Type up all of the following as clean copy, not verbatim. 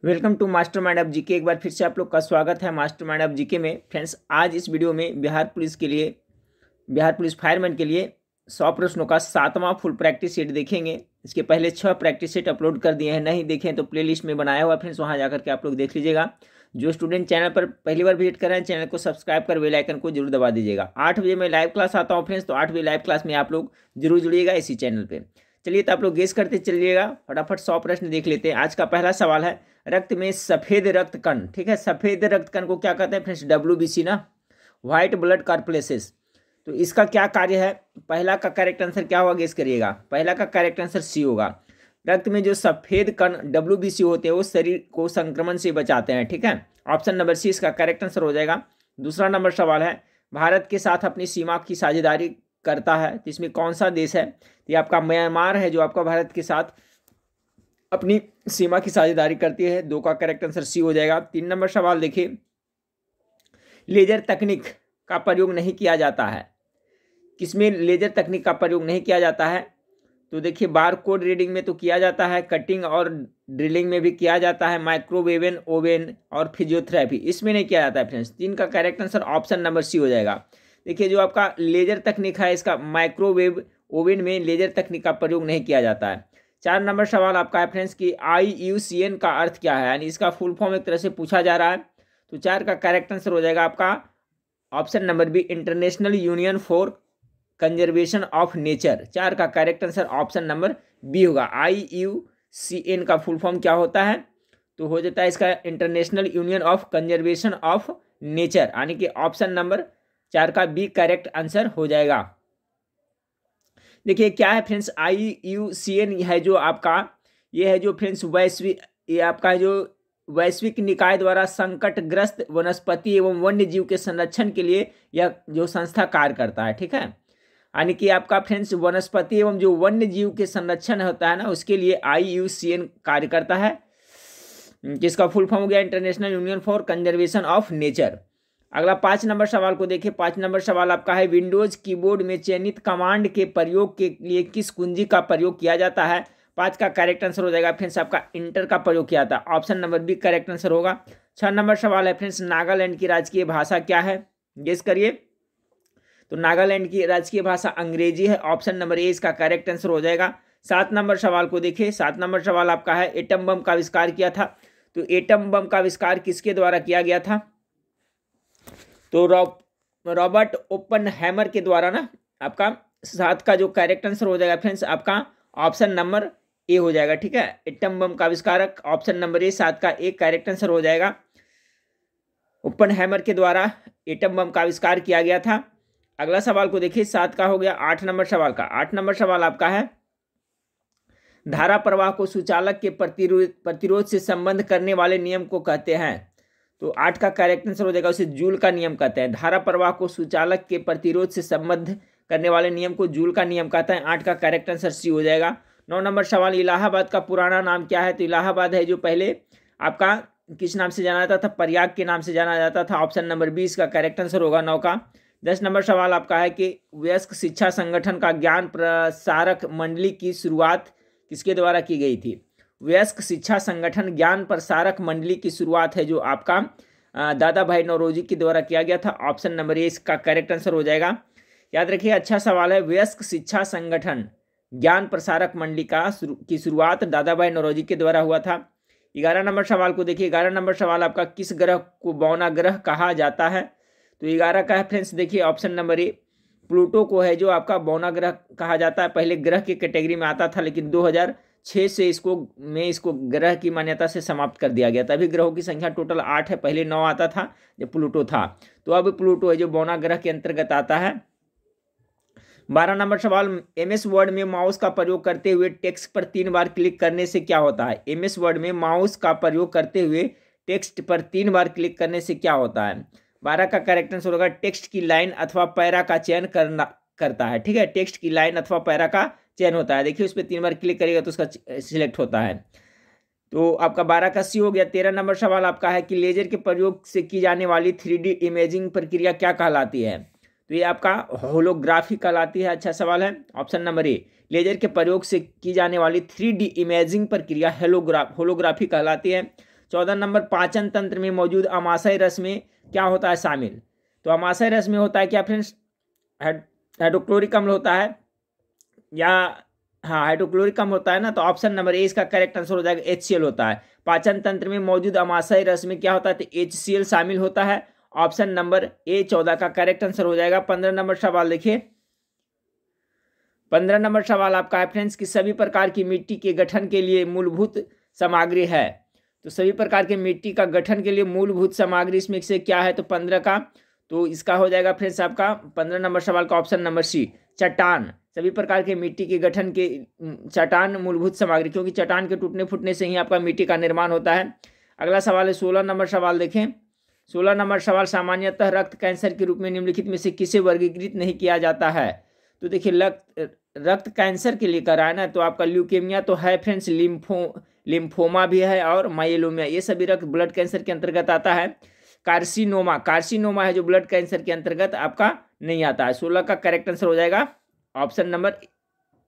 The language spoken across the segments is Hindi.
Welcome to master mind of GK. एक बार फिर से आप लोग का स्वागत है मास्टर माइंड ऑफ जीके में। फ्रेंड्स, आज इस वीडियो में बिहार पुलिस फायरमैन के लिए 100 प्रश्नों का 7वां फुल प्रैक्टिस सेट देखेंगे। इसके पहले 6 प्रैक्टिस सेट अपलोड कर दिए हैं, नहीं देखें तो प्लेलिस्ट में बनाया हुआ फ्रेंड्स, वहां जाकर के आप लोग देख लीजिएगा। जो स्टूडेंट चैनल पर पहली बार विजिट कर रहे हैं, चैनल को सब्सक्राइब कर बेल आइकन को जरूर दबा दीजिएगा। 8 बजे मैं लाइव क्लास आता हूँ फ्रेंड्स, तो 8 बजे लाइव क्लास में आप लोग जरूर जुड़िएगा इसी चैनल पर। चलिए, तो आप लोग गेस करते चलिएगा, फटाफट 100 प्रश्न देख लेते हैं। आज का पहला सवाल है, रक्त में सफेद रक्त कण, ठीक है, सफेद रक्त कण को क्या कहते हैं फ्रेंड्स? WBC ना, व्हाइट ब्लड कॉर्पस्कुलेस। तो इसका क्या कार्य है? पहला का करेक्ट आंसर क्या होगा, गेस करिएगा। पहला का करेक्ट आंसर सी होगा। रक्त में जो सफेद कण WBC होते हैं वो शरीर को संक्रमण से बचाते हैं, ठीक है। ऑप्शन नंबर सी इसका करेक्ट आंसर हो जाएगा। दूसरा नंबर सवाल है, भारत के साथ अपनी सीमा की साझेदारी करता है, तो इसमें कौन सा देश है? ये आपका म्यांमार है, जो आपका भारत के साथ अपनी सीमा की साझेदारी करती है। 2 का करेक्ट आंसर सी हो जाएगा। 3 नंबर सवाल देखिए, लेजर तकनीक का प्रयोग नहीं किया जाता है, किसमें लेजर तकनीक का प्रयोग नहीं किया जाता है? तो देखिए, बार कोड रीडिंग में तो किया जाता है, कटिंग और ड्रिलिंग में भी किया जाता है, माइक्रोवेव ओवन और फिजियोथेरेपी, इसमें नहीं किया जाता है फ्रेंड्स। 3 का correct answer option number C हो जाएगा। देखिए, जो आपका लेजर तकनीक है, इसका माइक्रोवेव ओवन में लेजर तकनीक का प्रयोग नहीं किया जाता है। 4 नंबर सवाल आपका है फ्रेंड्स कि IUCN का अर्थ क्या है, यानी इसका फुल फॉर्म एक तरह से पूछा जा रहा है। तो 4 का करेक्ट आंसर हो जाएगा आपका option number B, international union for conservation of nature. 4 का correct answer option number B होगा। IUCN का फुल फॉर्म क्या होता है? तो हो जाता है इसका international union of conservation of nature, यानी कि ऑप्शन नंबर 4 का बी करेक्ट आंसर हो जाएगा। देखिए क्या है फ्रेंड्स, IUCN है जो आपका, ये है जो फ्रेंड्स वैश्विक, ये आपका जो वैश्विक निकाय द्वारा संकटग्रस्त वनस्पति एवं वन्य जीव के संरक्षण के लिए यह जो संस्था कार्य करता है, ठीक है। यानी कि आपका फ्रेंड्स वनस्पति एवं जो वन्य जीव के संरक्षण होता है ना, उसके लिए IUCN कार्य करता है, जिसका फुल फॉर्म हो गया international union for conservation of nature. अगला 5 नंबर सवाल को देखिए। 5 नंबर सवाल आपका है, विंडोज कीबोर्ड में चयनित कमांड के प्रयोग के लिए किस कुंजी का प्रयोग किया जाता है? 5 का करेक्ट आंसर हो जाएगा फ्रेंड्स आपका इंटर का प्रयोग किया था, option number B correct answer होगा। 6 नंबर सवाल है फ्रेंड्स, नागालैंड की राजकीय भाषा क्या है? गेस करिए। तो नागालैंड की राजकीय भाषा अंग्रेजी है, ऑप्शन नंबर ए इसका करेक्ट आंसर हो जाएगा। 7 नंबर सवाल को देखिए। 7 नंबर सवाल आपका है, एटम बम का आविष्कार किया था। तो एटम बम का आविष्कार किसके द्वारा किया गया था? तो रॉबर्ट ओपनहैमर के द्वारा ना। आपका 7 का जो करेक्ट आंसर हो जाएगा फ्रेंड्स आपका ऑप्शन नंबर ए हो जाएगा, ठीक है। एटम बम का आविष्कारक ऑप्शन नंबर ए, 7 का एक करेक्ट आंसर हो जाएगा। ओपनहैमर के द्वारा एटम बम का आविष्कार किया गया था। अगला सवाल को देखिए, 7 का हो गया। 8 नंबर सवाल का, 8 नंबर सवाल आपका है, धारा प्रवाह को सुचालक के प्रतिरोध से संबंध करने वाले नियम को कहते हैं। तो 8 का करेक्ट आंसर हो जाएगा, उसे जूल का नियम कहते हैं। धारा प्रवाह को सुचालक के प्रतिरोध से संबंध करने वाले नियम को जूल का नियम कहते हैं। 8 का करेक्ट आंसर सी हो जाएगा। 9 नंबर सवाल, इलाहाबाद का पुराना नाम क्या है? तो इलाहाबाद है जो पहले आपका किस नाम से जाना जाता था? प्रयाग के नाम से जाना जाता था, ऑप्शन नंबर 20 का करेक्ट आंसर होगा 9 का। 10 नंबर सवाल आपका है कि वयस्क शिक्षा संगठन का ज्ञान प्रसारक मंडली की शुरुआत किसके द्वारा की गई थी? वयस्क शिक्षा संगठन ज्ञान प्रसारक मंडली की शुरुआत है जो आपका दादा भाई नौरोजी के द्वारा किया गया था, ऑप्शन नंबर ए इसका करेक्ट आंसर हो जाएगा। याद रखिए, अच्छा सवाल है। वयस्क शिक्षा संगठन ज्ञान प्रसारक मंडली की शुरुआत दादा भाई नौरोजी के द्वारा हुआ था। 11 नंबर सवाल को देखिए। 11 नंबर सवाल आपका, किस ग्रह को बौना ग्रह कहा जाता है? तो 11 का है फ्रेंड्स, देखिए ऑप्शन नंबर ए, प्लूटो को है जो आपका बौना ग्रह कहा जाता है। पहले ग्रह की कैटेगरी में आता था, लेकिन 2006 से इसको ग्रह की मान्यता से समाप्त कर दिया गया था। अभी ग्रहों की संख्या टोटल 8 है, पहले 9 आता था जब प्लूटो था। तो अब प्लूटो है जो बौना ग्रह के अंतर्गत आता है। 12 नंबर सवाल, MS वर्ड में माउस का प्रयोग करते हुए टेक्स्ट पर 3 बार क्लिक करने से क्या होता है? MS वर्ड में माउस का प्रयोग करते हुए टेक्स्ट पर 3 बार क्लिक करने से क्या होता है? 12 का करेक्ट आंसर होगा, टेक्स्ट की लाइन अथवा पैरा का चयन करता है, ठीक है। टेक्स्ट की लाइन अथवा पैरा का चयन होता है। देखिए, उस पर 3 बार क्लिक करेगा तो उसका सिलेक्ट होता है। तो आपका 12 का सी हो गया। 13 नंबर सवाल आपका है कि लेजर के प्रयोग से की जाने वाली 3D इमेजिंग प्रक्रिया क्या कहलाती है? तो ये आपका होलोग्राफी कहलाती है। अच्छा सवाल है, ऑप्शन नंबर ए, लेजर के प्रयोग से की जाने वाली 3D इमेजिंग प्रक्रिया होलोग्राफी कहलाती है। 14 नंबर, पाचन तंत्र में मौजूद अमाशय रस में क्या होता है शामिल? तो अमाशय रस में होता है क्या फ्रेंड्स? हाइड्रोक्लोरिक अम्ल होता है, या हाँ हाइड्रोक्लोरिक अम्ल होता है ना। तो ऑप्शन नंबर ए इसका करेक्ट आंसर हो जाएगा, HCl होता है। पाचन तंत्र में मौजूद अमाशय रस में क्या होता है? तो HCl शामिल होता है। ऑप्शन नंबर ए 14 का करेक्ट आंसर हो जाएगा। 15 नंबर सवाल देखिए, 15 नंबर सवाल आपका है फ्रेंड्स कि सभी प्रकार की मिट्टी के गठन के लिए मूलभूत सामग्री है। तो सभी प्रकार के मिट्टी का गठन के लिए मूलभूत सामग्री इसमें से क्या है? तो 15 का, तो इसका हो जाएगा फ्रेंड्स आपका 15 नंबर सवाल का ऑप्शन नंबर सी, चट्टान। सभी प्रकार के मिट्टी के गठन के चट्टान मूलभूत सामग्री, क्योंकि चट्टान के टूटने फूटने से ही आपका मिट्टी का निर्माण होता है। अगला सवाल है 16 नंबर सवाल देखें। 16 नंबर सवाल, सामान्यतः रक्त कैंसर के रूप में निम्नलिखित में से किसे वर्गीकृत नहीं किया जाता है? तो देखिए रक्त कैंसर के लिए करा है ना, तो आपका ल्यूकेमिया तो है फ्रेंड्स, लिम्फोमा भी है और माइलोमिया, ये सभी रक्त ब्लड कैंसर के अंतर्गत आता है। कार्सिनोमा है जो ब्लड कैंसर के अंतर्गत आपका नहीं आता है। 16 का करेक्ट आंसर हो जाएगा ऑप्शन नंबर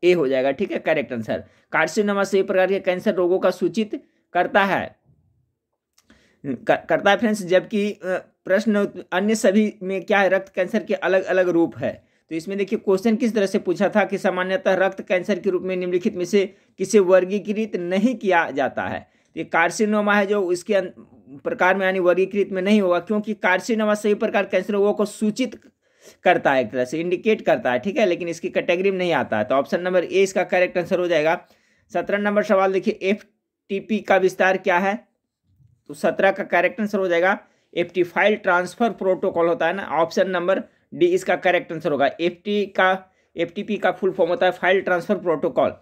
ए हो जाएगा, ठीक है करेक्ट आंसर। कार्सिनोमा सभी प्रकार के कैंसर रोगों का सूचित करता है फ्रेंड्स, जबकि प्रश्न अन्य सभी में क्या है? रक्त कैंसर के अलग अलग रूप है। तो इसमें देखिए क्वेश्चन किस तरह से पूछा था कि सामान्यतः रक्त कैंसर के रूप में निम्नलिखित में से किसे वर्गीकृत नहीं किया जाता है? तो ये कार्सिनोमा है जो इसके प्रकार में यानी वर्गीकृत में नहीं होगा, क्योंकि कार्सिनोमा सभी प्रकार कैंसर रोगों को सूचित करता है, एक तरह से इंडिकेट करता है, ठीक है, लेकिन इसकी कैटेगरी में नहीं आता है। तो ऑप्शन नंबर ए इसका करेक्ट आंसर हो जाएगा। 17 नंबर सवाल देखिए, FTP का विस्तार क्या है? तो 17 का करेक्ट आंसर हो जाएगा FT, फाइल ट्रांसफर प्रोटोकॉल होता है ना। ऑप्शन नंबर डी इसका करेक्ट आंसर होगा। FTP का फुल फॉर्म होता है फाइल ट्रांसफर प्रोटोकॉल।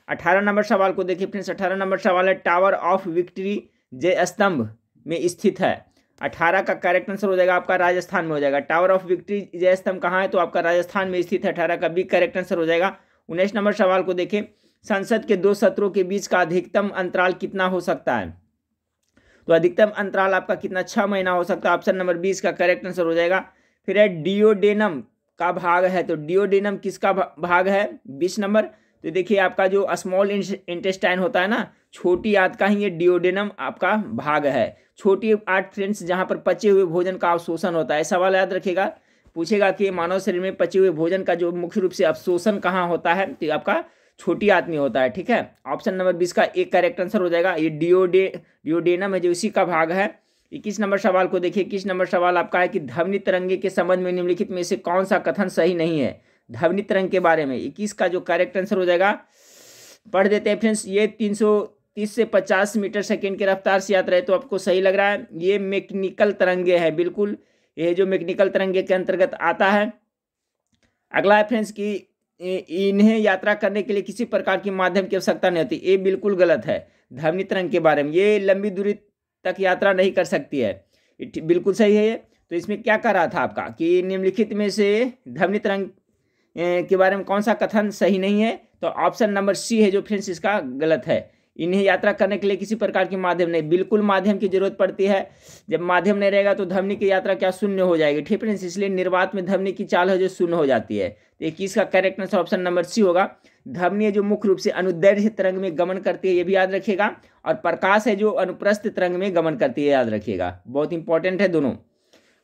18 नंबर सवाल को देखिए फ्रेंड्स, 18 नंबर सवाल है, टावर ऑफ विक्ट्री जय स्तंभ में स्थित है। 18 का करेक्ट आंसर हो जाएगा आपका राजस्थान में हो जाएगा। टावर ऑफ विक्ट्री जय स्तंभ कहाँ है? तो आपका राजस्थान में स्थित है। 18 का बी करेक्ट आंसर हो जाएगा। 19 नंबर सवाल को देखें, संसद के दो सत्रों के बीच का अधिकतम अंतराल कितना हो सकता है? तो अधिकतम अंतराल आपका कितना? 6 महीना हो सकता है। ऑप्शन नंबर 20 का करेक्ट आंसर हो जाएगा। फिर है डिओडेनम का भाग है, तो डिओडेनम किसका भाग है? 20 नंबर। तो देखिए आपका जो स्मॉल इंटेस्टाइन होता है ना, छोटी आंत का ही ये डिओडेनम आपका भाग है। छोटी आंत फ्रेंड्स जहाँ पर पचे हुए भोजन का अवशोषण होता है। सवाल याद रखिएगा, पूछेगा कि मानव शरीर में पचे हुए भोजन का जो मुख्य रूप से अवशोषण कहाँ होता है? तो आपका छोटी आंत में होता है, ठीक है। ऑप्शन नंबर 20 का एक करेक्ट आंसर हो जाएगा। ये डिओडेनम है जो इसी का भाग है। 21 नंबर सवाल को देखिए, 21 नंबर सवाल आपका है कि ध्वनि तरंगे के संबंध में निम्नलिखित में से कौन सा कथन सही नहीं है? ध्वनि तरंग के बारे में 21 का जो करेक्ट आंसर हो जाएगा, पढ़ देते हैं फ्रेंड्स। ये 330 से 50 मीटर सेकेंड की रफ्तार से यात्रा है, तो आपको सही लग रहा है। ये मैकेनिकल तरंगे हैं, बिल्कुल ये जो मैकेनिकल तरंगे के अंतर्गत आता है। अगला है फ्रेंड्स कि इन्हें यात्रा करने के लिए किसी प्रकार की माध्यम की आवश्यकता नहीं होती। ये बिल्कुल गलत है। ध्वनि तरंग के बारे में, ये लंबी दूरी तक यात्रा नहीं कर सकती है, बिल्कुल सही है ये। तो इसमें क्या कर रहा था आपका कि निम्नलिखित में से ध्वनि तरंग के बारे में कौन सा कथन सही नहीं है? तो ऑप्शन नंबर सी है जो फ्रेंड्स इसका गलत है। इन्हें यात्रा करने के लिए किसी प्रकार की माध्यम नहीं, बिल्कुल माध्यम की जरूरत पड़ती है। जब माध्यम नहीं रहेगा तो ध्वनि की यात्रा क्या शून्य हो जाएगी, ठीक फ्रेंड्स। इसलिए निर्वात में ध्वनि की चाल है जो शून्य हो जाती है। तो 21 का correct answer option number C होगा। ध्वनि है जो मुख्य रूप से अनुदैर्ध्य तरंग में गमन करती है, ये भी याद रखिएगा। और प्रकाश है जो अनुप्रस्थ तरंग में गमन करती है, याद रखिएगा, बहुत इंपॉर्टेंट है दोनों।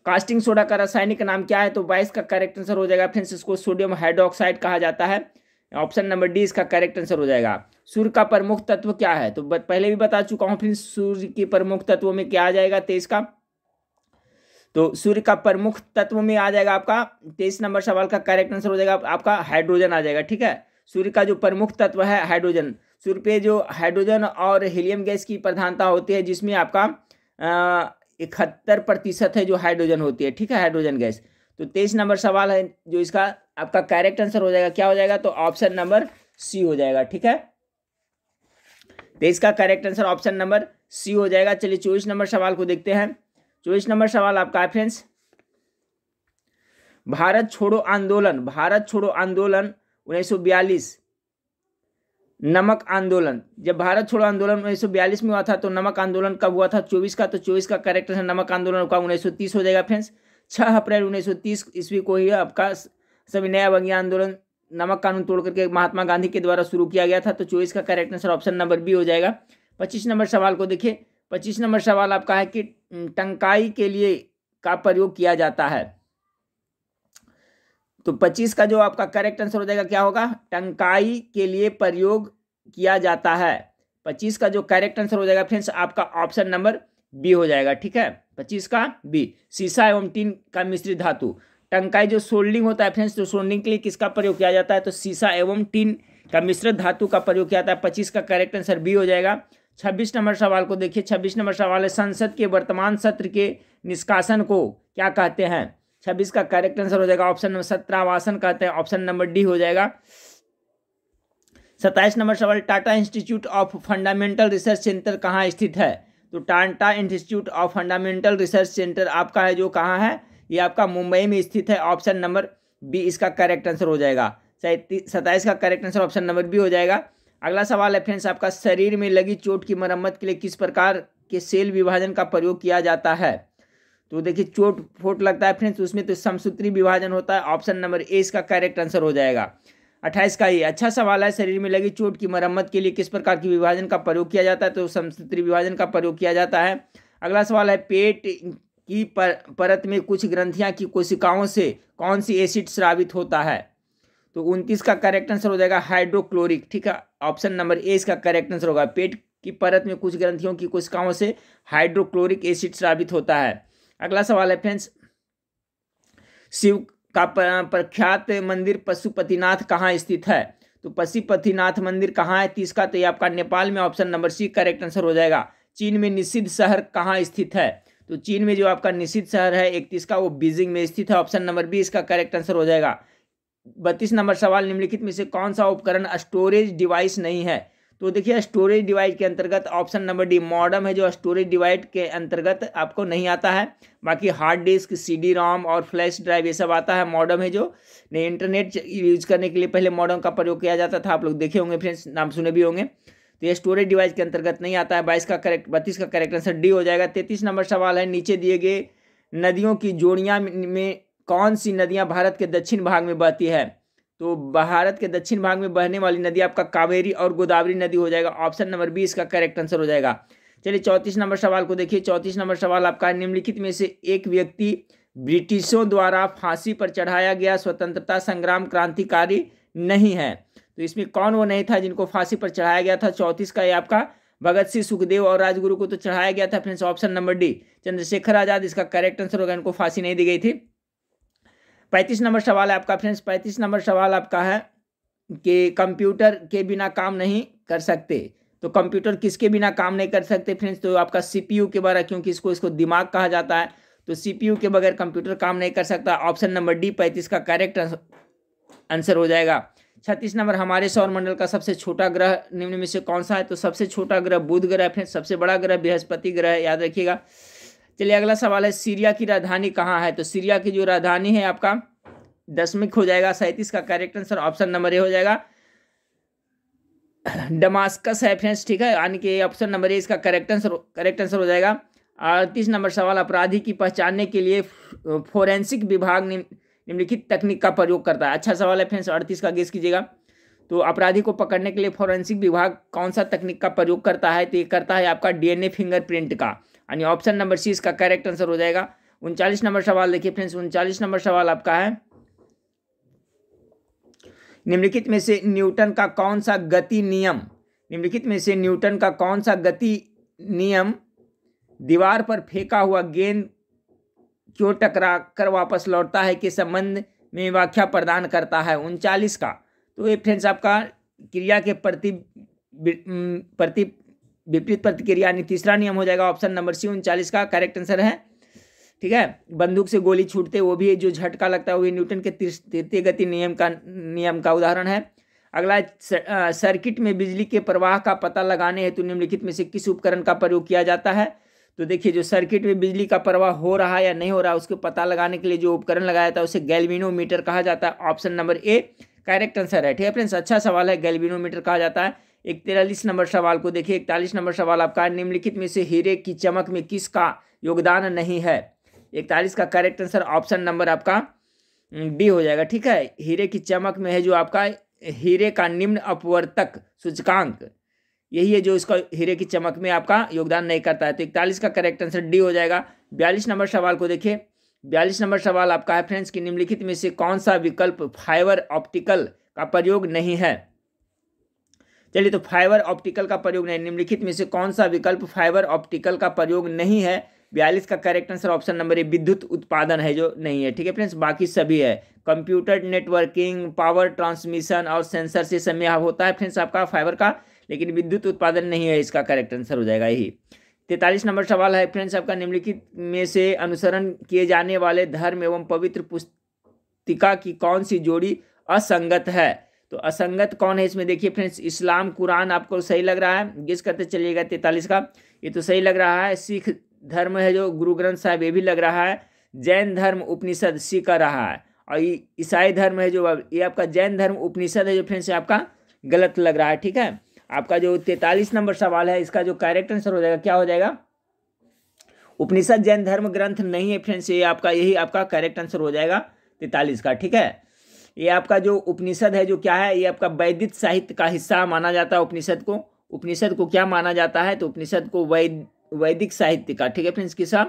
कास्टिंग सोडा का रासायनिक नाम क्या है? तो 22 का करेक्ट आंसर हो जाएगा फ्रेंड्स, इसको सोडियम हाइड्रोक्साइड कहा जाता है। ऑप्शन नंबर डी इसका करेक्ट आंसर हो जाएगा। सूर्य का प्रमुख तत्व क्या है? तो पहले भी बता चुका हूं फ्रेंड्स, सूर्य के प्रमुख तत्वों में क्या आ जाएगा 23 का? तो सूर्य का प्रमुख तत्व में आ जाएगा आपका 23 नंबर सवाल का करेक्ट आंसर हो जाएगा आपका हाइड्रोजन आ जाएगा, ठीक है। सूर्य का जो प्रमुख तत्व है हाइड्रोजन। सूर्य पे जो हाइड्रोजन और हीलियम गैस की प्रधानता होती है, जिसमें आपका 71% है जो हाइड्रोजन होती है, ठीक है, हाइड्रोजन गैस। तो 23 नंबर सवाल है जो इसका आपका करेक्ट आंसर हो जाएगा, क्या हो जाएगा? तो ऑप्शन नंबर सी हो जाएगा, ठीक है। 23 का correct answer option number C हो जाएगा। चलिए 24 नंबर सवाल को देखते हैं। 24 नंबर सवाल आपका है फ्रेंड्स, भारत छोड़ो आंदोलन 1942 नमक आंदोलन। जब भारत छोड़ो आंदोलन 1942 में हुआ था, तो नमक आंदोलन कब हुआ था? 24 का। तो 24 का करेक्ट आंसर नमक आंदोलन का 1930 हो जाएगा फ्रेंड्स। 6 अप्रैल 1930 ईस्वी को ही आपका सविनय अवज्ञा आंदोलन नमक कानून तोड़ करके महात्मा गांधी के द्वारा शुरू किया गया था। तो 24 का correct answer option number B हो जाएगा। 25 नंबर सवाल को देखिए, 25 नंबर सवाल आपका है कि टंकाई के लिए का प्रयोग किया जाता है। तो 25 का जो आपका करेक्ट आंसर हो जाएगा क्या होगा, टंकाई के लिए प्रयोग किया जाता है। 25 का जो करेक्ट आंसर हो जाएगा फ्रेंड्स आपका ऑप्शन नंबर बी हो जाएगा। ठीक है, 25 का बी, सीसा एवं टीन का मिश्रित धातु। टंकाई जो सोल्डिंग होता है फ्रेंड्स, तो सोल्डिंग के लिए किसका प्रयोग किया जाता है, तो सीसा एवं टीन का मिश्रित धातु का प्रयोग किया जाता है। 25 का करेक्ट आंसर बी हो जाएगा। 26 नंबर सवाल को देखिए। 26 नंबर सवाल है, संसद के वर्तमान सत्र के निष्कासन को क्या कहते हैं। 26 का करेक्ट आंसर हो जाएगा ऑप्शन नंबर सत्रावासन कहते हैं, ऑप्शन नंबर डी हो जाएगा। 27 नंबर सवाल, Tata institute of fundamental research centre कहाँ स्थित है। तो Tata institute of fundamental research centre आपका है जो कहाँ है, ये आपका मुंबई में स्थित है, ऑप्शन नंबर बी इसका करेक्ट आंसर हो जाएगा। 27 का correct answer option number B हो जाएगा। अगला सवाल है फ्रेंड्स आपका, शरीर में लगी चोट की मरम्मत के लिए किस प्रकार के सेल विभाजन का प्रयोग किया जाता है। तो देखिए चोट फोट लगता है फ्रेंड्स, उसमें तो समसूत्री विभाजन होता है, ऑप्शन नंबर ए इसका करेक्ट आंसर हो जाएगा। 28 का ये अच्छा सवाल है, शरीर में लगी चोट की मरम्मत के लिए किस प्रकार की विभाजन का प्रयोग किया जाता है, तो समसूत्री विभाजन का प्रयोग किया जाता है। अगला सवाल है, पेट की परत में कुछ ग्रंथियां की कोशिकाओं से कौन सी एसिड स्रावित होता है। तो 29 का करेक्ट आंसर हो जाएगा हाइड्रोक्लोरिक। ठीक है, ऑप्शन नंबर ए इसका करेक्ट आंसर होगा। पेट की परत में कुछ ग्रंथियों की कोशिकाओं से हाइड्रोक्लोरिक एसिड स्रावित होता है। अगला सवाल है फ्रेंड्स, शिव का प्रख्यात मंदिर पशुपतिनाथ कहाँ स्थित है। तो पशुपतिनाथ मंदिर कहाँ है 30 का, तो ये आपका नेपाल में, option number C correct answer हो जाएगा। चीन में निषिद्ध शहर कहाँ स्थित है। तो चीन में जो आपका निषिद्ध शहर है 31 का, वो बीजिंग में स्थित है, ऑप्शन नंबर बी इसका करेक्ट आंसर हो जाएगा। 32 नंबर सवाल, निम्नलिखित में से कौन सा उपकरण स्टोरेज डिवाइस नहीं है। तो देखिए स्टोरेज डिवाइस के अंतर्गत ऑप्शन नंबर डी मॉडम है, जो स्टोरेज डिवाइस के अंतर्गत आपको नहीं आता है। बाकी हार्ड डिस्क, CD रोम और फ्लैश ड्राइव ये सब आता है। मॉडम है जो नहीं, इंटरनेट यूज करने के लिए पहले मॉडम का प्रयोग किया जाता था, आप लोग देखे होंगे फ्रेंड्स, नाम सुने भी होंगे। तो ये स्टोरेज डिवाइस के अंतर्गत नहीं आता है। 32 का करेक्ट आंसर डी हो जाएगा। 33 नंबर सवाल है, नीचे दिए गए नदियों की जोड़ियाँ में कौन सी नदियाँ भारत के दक्षिण भाग में बहती है। तो भारत के दक्षिण भाग में बहने वाली नदी आपका कावेरी और गोदावरी नदी हो जाएगा, ऑप्शन नंबर बी इसका करेक्ट आंसर हो जाएगा। चलिए 34 नंबर सवाल को देखिए। 34 नंबर सवाल आपका, निम्नलिखित में से एक व्यक्ति ब्रिटिशों द्वारा फांसी पर चढ़ाया गया स्वतंत्रता संग्राम क्रांतिकारी नहीं है। तो इसमें कौन वो नहीं था जिनको फांसी पर चढ़ाया गया था। 34 का ये आपका भगत सिंह, सुखदेव और राजगुरु को तो चढ़ाया गया था friends, option number D Chandrashekhar Azad इसका करेक्ट आंसर होगा, इनको फांसी नहीं दी गई थी। 35 नंबर सवाल है आपका फ्रेंड्स। 35 नंबर सवाल आपका है कि कंप्यूटर के बिना काम नहीं कर सकते। तो कंप्यूटर किसके बिना काम नहीं कर सकते फ्रेंड्स, तो आपका CPU के बारे, क्योंकि इसको दिमाग कहा जाता है, तो CPU के बगैर कंप्यूटर काम नहीं कर सकता, ऑप्शन नंबर डी 35 का करेक्ट आंसर हो जाएगा। 36 नंबर, हमारे सौर मंडल का सबसे छोटा ग्रह निम्न में से कौन सा है। तो सबसे छोटा ग्रह बुध ग्रह फ्रेंड्स, सबसे बड़ा ग्रह बृहस्पति ग्रह है, याद रखिएगा। चलिए अगला सवाल है, सीरिया की राजधानी कहाँ है। तो सीरिया की जो राजधानी है आपका दशमिक हो जाएगा। 37 का correct answer option number A हो जाएगा, दमास्कस है फ्रेंड्स। ठीक है, यानी कि ऑप्शन नंबर ए इसका करेक्ट आंसर हो जाएगा। 38 नंबर सवाल, अपराधी की पहचानने के लिए फोरेंसिक विभाग निम्नलिखित तकनीक का प्रयोग करता है। अच्छा सवाल है फ्रेंड्स, 38 का गेस कीजिएगा। तो अपराधी को पकड़ने के लिए फोरेंसिक विभाग कौन सा तकनीक का प्रयोग करता है, तो ये करता है आपका DNA फिंगरप्रिंट का, यानी ऑप्शन नंबर सी इसका करेक्ट आंसर हो जाएगा। 39 नंबर सवाल देखिए फ्रेंड्स। 39 नंबर सवाल आपका है, निम्नलिखित में से न्यूटन का कौन सा गति नियम, निम्नलिखित में से न्यूटन का कौन सा गति नियम दीवार पर फेंका हुआ गेंद क्यों टकरा कर वापस लौटता है के संबंध में व्याख्या प्रदान करता है। 39 का, तो ये फ्रेंड्स आपका क्रिया के प्रति विपरीत प्रतिक्रिया, यानी तीसरा नियम हो जाएगा, ऑप्शन नंबर सी 39 का करेक्ट आंसर है। ठीक है, बंदूक से गोली छूटते वो भी जो झटका लगता है वो भी न्यूटन के तृतीय गति नियम का उदाहरण है। अगला, सर्किट में बिजली के प्रवाह का पता लगाने हेतु निम्नलिखित में से किस उपकरण का प्रयोग किया जाता है। तो देखिए जो सर्किट में बिजली का प्रवाह हो रहा है या नहीं हो रहा है उसको पता लगाने के लिए जो उपकरण लगाया था उसे गैल्वेनोमीटर कहा जाता है, option number A correct answer है। ठीक है फ्रेंड्स, अच्छा सवाल है, गैल्वेनोमीटर कहा जाता है। 41 नंबर सवाल को देखिए। 41 नंबर सवाल आपका, निम्नलिखित में से हीरे की चमक में किसका योगदान नहीं है। 41 का करेक्ट आंसर ऑप्शन नंबर आपका डी हो जाएगा। ठीक है, हीरे की चमक में है जो आपका हीरे का निम्न अपवर्तक सूचकांक, यही है जो इसका हीरे की चमक में आपका योगदान नहीं करता है। तो 41 का करेक्ट आंसर डी हो जाएगा। 42 नंबर सवाल को देखिए। 42 नंबर सवाल आपका है फ्रेंड्स कि निम्नलिखित में से कौन सा विकल्प फाइबर ऑप्टिकल का प्रयोग नहीं है। चलिए, तो फाइबर ऑप्टिकल का प्रयोग नहीं, निम्नलिखित में से कौन सा विकल्प फाइबर ऑप्टिकल का प्रयोग नहीं है। 42 का correct answer option number A विद्युत उत्पादन है जो नहीं है। ठीक है फ्रेंड्स, बाकी सभी है। कंप्यूटर नेटवर्किंग, पावर ट्रांसमिशन और सेंसर से समय होता है फ्रेंड्स आपका फाइबर का, लेकिन विद्युत उत्पादन नहीं है, इसका करेक्ट आंसर हो जाएगा यही। 43 नंबर सवाल है फ्रेंड्स आपका निम्नलिखित में से अनुसरण किए जाने वाले धर्म एवं पवित्र पुस्तिका की कौन सी जोड़ी असंगत है। तो असंगत कौन है इसमें देखिए फ्रेंड्स, इस्लाम कुरान आपको सही लग रहा है, गेस करते चलिएगा। 43 का ये तो सही लग रहा है। सिख धर्म है जो गुरु ग्रंथ साहिब, ये भी लग रहा है। जैन धर्म उपनिषद सी कर रहा है, और ईसाई धर्म है जो ये आपका जैन धर्म उपनिषद है जो फ्रेंड्स आपका गलत लग रहा है। ठीक है, आपका जो 43 नंबर सवाल है इसका जो करेक्ट आंसर हो जाएगा क्या हो जाएगा, उपनिषद जैन धर्म ग्रंथ नहीं है फ्रेंड्स, ये आपका यही आपका करेक्ट आंसर हो जाएगा 43 का। ठीक है, ये आपका जो उपनिषद है जो क्या है, ये आपका वैदिक साहित्य का हिस्सा माना जाता है। उपनिषद को क्या माना जाता है, तो उपनिषद को वैदिक साहित्य का, ठीक है फ्रेंड्स, किसका,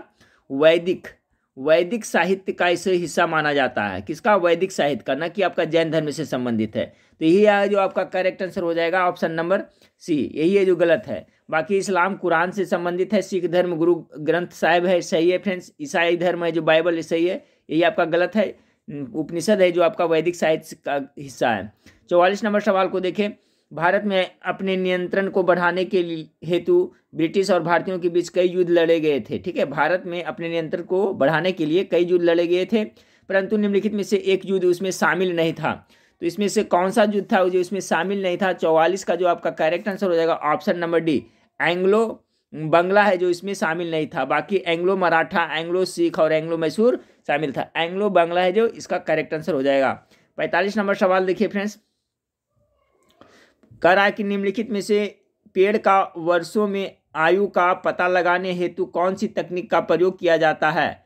वैदिक साहित्य का इसे हिस्सा माना जाता है। किसका, वैदिक साहित्य का, ना कि आपका जैन धर्म से संबंधित है। तो यही है जो आपका करेक्ट आंसर हो जाएगा ऑप्शन नंबर सी, यही है जो गलत है। बाकी इस्लाम कुरान से संबंधित है, सिख धर्म गुरु ग्रंथ साहिब है, सही है फ्रेंड्स। ईसाई धर्म है जो बाइबल, सही है, यही आपका गलत है। उपनिषद है जो आपका वैदिक साहित्य का हिस्सा है। 44 नंबर सवाल को देखें। भारत में अपने नियंत्रण को बढ़ाने के हेतु ब्रिटिश और भारतीयों के बीच कई युद्ध लड़े गए थे। ठीक है, भारत में अपने नियंत्रण को बढ़ाने के लिए कई युद्ध लड़े गए थे, परंतु निम्नलिखित में से एक युद्ध उसमें शामिल नहीं था। तो इसमें से कौन सा युद्ध था जो इसमें शामिल नहीं था। 44 का जो आपका करेक्ट आंसर हो जाएगा ऑप्शन नंबर डी, एंग्लो बंगला है जो इसमें शामिल नहीं था। बाकी एंग्लो मराठा, एंग्लो सिख और एंग्लो मैसूर शामिल था। एंग्लो बंगला है जो इसका करेक्ट आंसर हो जाएगा। 45 नंबर सवाल देखिए फ्रेंड्स, कह रहा है कि निम्नलिखित में से पेड़ का वर्षों में आयु का पता लगाने हेतु कौन सी तकनीक का प्रयोग किया जाता है।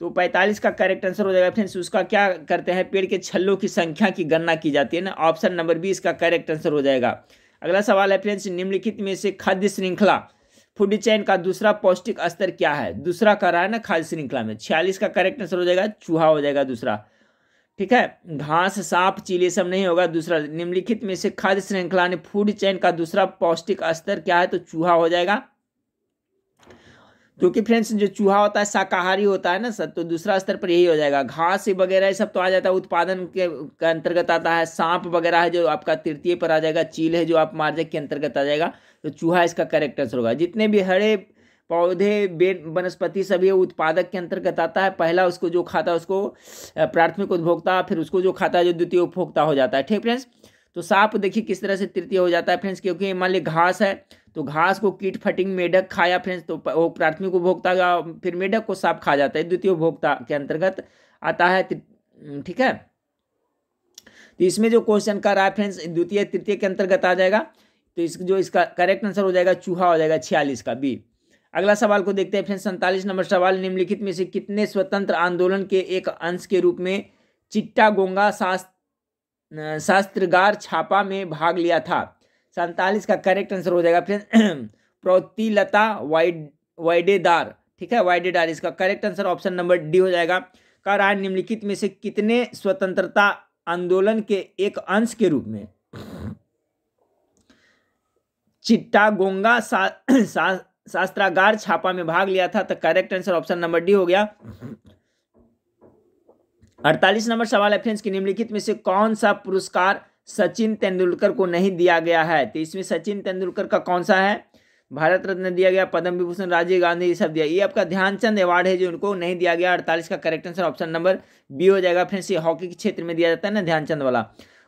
तो 45 का करेक्ट आंसर हो जाएगा फ्रेंड्स, उसका क्या करते हैं, पेड़ के छल्लों की संख्या की गणना की जाती है ना, ऑप्शन नंबर बी इसका करेक्ट आंसर हो जाएगा। अगला सवाल है फ्रेंड्स, निम्नलिखित में से खाद्य श्रृंखला फूड चेन का दूसरा पौष्टिक स्तर क्या है। दूसरा कर रहा है ना खाद्य श्रृंखला में। 46 का करेक्ट आंसर हो जाएगा चूहा हो जाएगा दूसरा। ठीक है, घास, सांप, चीले सब नहीं होगा। दूसरा, निम्नलिखित में से खाद्य श्रृंखला ने फूड चेन का दूसरा पौष्टिक स्तर क्या है, तो चूहा हो जाएगा। क्योंकि फ्रेंड्स जो चूहा होता है शाकाहारी होता है ना सर, तो दूसरा स्तर पर यही हो जाएगा। घास वगैरह ये सब तो आ जाता है, उत्पादन के अंतर्गत आता है। सांप वगैरह है जो आपका तृतीय पर आ जाएगा। चील है जो आप मार्जक के अंतर्गत आ जाएगा। तो चूहा इसका करेक्ट आंसर होगा। जितने भी हरे पौधे, वनस्पति सभी उत्पादक के अंतर्गत आता है। पहला उसको जो खाता है उसको प्राथमिक उपभोक्ता, फिर उसको जो खाता है जो द्वितीय उपभोक्ता हो जाता है। ठीक फ्रेंड्स, तो सांप देखिए किस तरह से तृतीय हो जाता है फ्रेंड्स, क्योंकि मान ली घास है तो घास को कीट फटिंग मेढक खाया फ्रेंड्स, तो वो प्राथमिक उपभोक्ता का, फिर मेढक को सांप खा जाता है, द्वितीय उपभोक्ता के अंतर्गत आता है। ठीक है, तो इसमें जो क्वेश्चन कर रहा है फ्रेंड्स द्वितीय तृतीय के अंतर्गत आ जाएगा। तो इसका करेक्ट आंसर हो जाएगा चूहा हो जाएगा 46 का बी। अगला सवाल को देखते हैं फ्रेंड्स, 47 नंबर सवाल, निम्नलिखित में से कितने स्वतंत्र आंदोलन के एक अंश के रूप में चिट्टागोंगा शास्त्रागार छापा में भाग लिया था। 47 का करेक्ट आंसर हो जाएगा फ्रेंड्स प्रोतिलता वाइडेदार। ठीक है, वाइडेदार इसका correct answer option number D हो जाएगा। कह रहा है निम्नलिखित में से कितने स्वतंत्रता आंदोलन के एक अंश के रूप में चिट्टागोंगा शास्त्रागार छापा में भाग लिया था। तो correct answer option number D हो गया। 48 नंबर सवाल है फ्रेंड्स कि निम्नलिखित में से कौन सा पुरस्कार सचिन तेंदुलकर को नहीं दिया गया है। तो इसमें सचिन तेंदुलकर का कौन सा है, भारत रत्न दिया गया, पद्म विभूषण, राजीव गांधी, ये सब दिया। ये आपका ध्यानचंद अवार्ड है जो उनको नहीं दिया गया। 48 का correct answer option number B हो जाएगा फ्रेंड्स, ये हॉकी के क्षेत्र में दिया जाता है ना ध्यानचंद वाला।